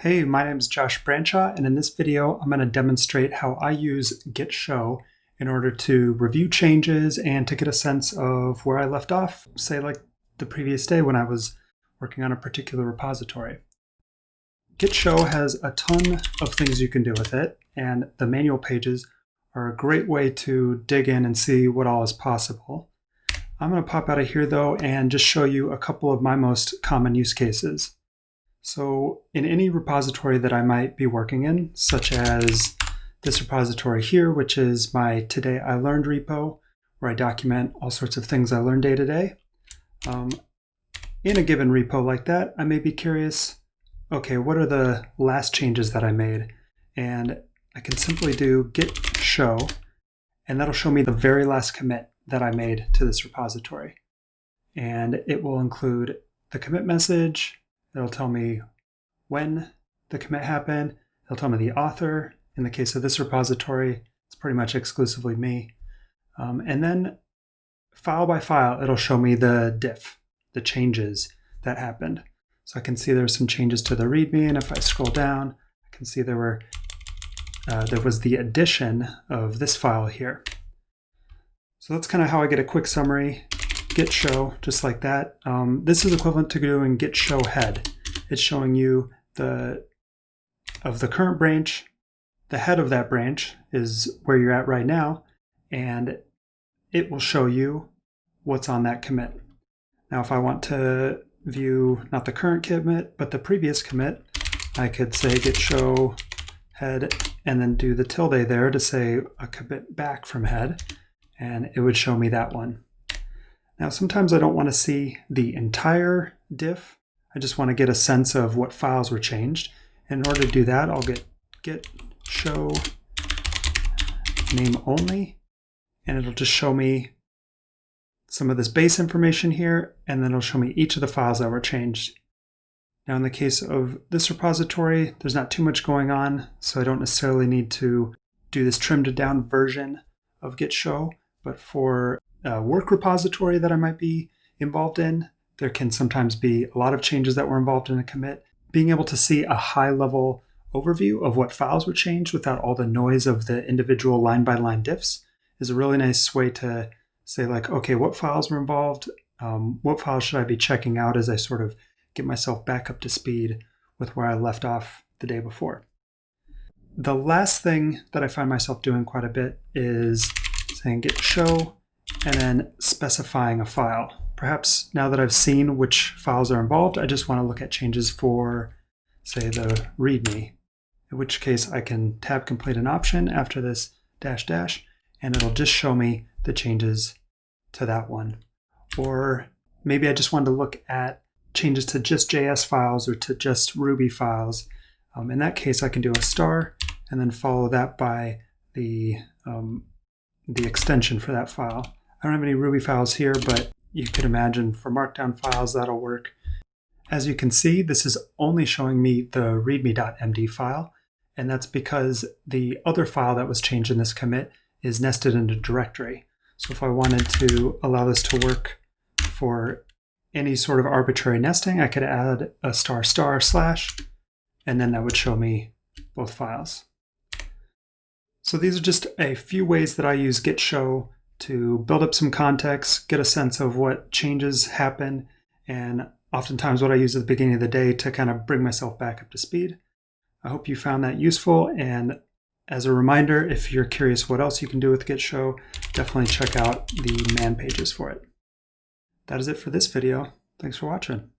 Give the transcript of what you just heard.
Hey, my name is Josh Branshaw, and in this video, I'm going to demonstrate how I use git-show in order to review changes and to get a sense of where I left off, say like the previous day when I was working on a particular repository. Git-show has a ton of things you can do with it, and the manual pages are a great way to dig in and see what all is possible. I'm going to pop out of here though and just show you a couple of my most common use cases. So in any repository that I might be working in, such as this repository here, which is my Today I Learned repo, where I document all sorts of things I learn day to day. In a given repo like that, I may be curious, okay, what are the last changes that I made? And I can simply do git show, and that'll show me the very last commit that I made to this repository. And it will include the commit message. It'll tell me when the commit happened. It'll tell me the author. In the case of this repository, it's pretty much exclusively me. And then file by file, it'll show me the diff, the changes that happened. So I can see there's some changes to the README, and if I scroll down, I can see there was the addition of this file here. So that's kind of how I get a quick summary. Git show, just like that. This is equivalent to doing git show head. It's showing you the current branch. The head of that branch is where you're at right now, and it will show you what's on that commit. Now, if I want to view not the current commit, but the previous commit, I could say git show head and then do the tilde there to say a commit back from head, and it would show me that one. Now, sometimes I don't want to see the entire diff. I just want to get a sense of what files were changed. In order to do that, I'll get git show name only, and it'll just show me some of this base information here, and then it'll show me each of the files that were changed. Now, in the case of this repository, there's not too much going on, so I don't necessarily need to do this trimmed down version of git show, but for a work repository that I might be involved in, there can sometimes be a lot of changes that were involved in a commit. Being able to see a high-level overview of what files were changed without all the noise of the individual line-by-line diffs is a really nice way to say, like, okay, what files were involved? What files should I be checking out as I sort of get myself back up to speed with where I left off the day before? The last thing that I find myself doing quite a bit is saying git show and then specifying a file. Perhaps now that I've seen which files are involved, I just want to look at changes for, say, the README, in which case I can tab complete an option after this dash dash, and it'll just show me the changes to that one. Or maybe I just wanted to look at changes to just JS files or to just Ruby files. In that case, I can do a star and then follow that by the extension for that file. I don't have any Ruby files here, but you could imagine for Markdown files, that'll work. As you can see, this is only showing me the readme.md file, and that's because the other file that was changed in this commit is nested in a directory. So if I wanted to allow this to work for any sort of arbitrary nesting, I could add a ** /, and then that would show me both files. So these are just a few ways that I use git show to build up some context, get a sense of what changes happen, and oftentimes what I use at the beginning of the day to kind of bring myself back up to speed. I hope you found that useful, and as a reminder, if you're curious what else you can do with git show, definitely check out the man pages for it. That is it for this video. Thanks for watching.